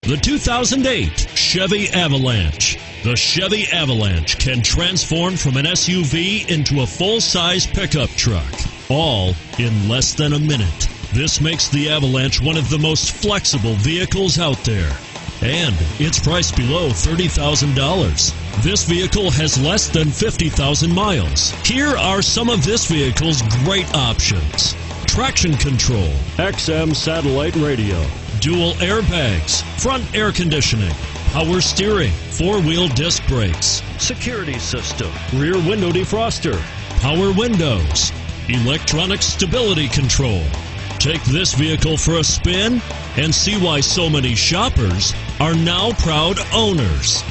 The 2008 Chevy Avalanche. The Chevy Avalanche can transform from an SUV into a full-size pickup truck, all in less than a minute. This makes the Avalanche one of the most flexible vehicles out there. And it's priced below $30,000. This vehicle has less than 50,000 miles. Here are some of this vehicle's great options: traction control, XM satellite radio, dual airbags, front air conditioning, power steering, four-wheel disc brakes, security system, rear window defroster, power windows, electronic stability control. Take this vehicle for a spin and see why so many shoppers are now proud owners.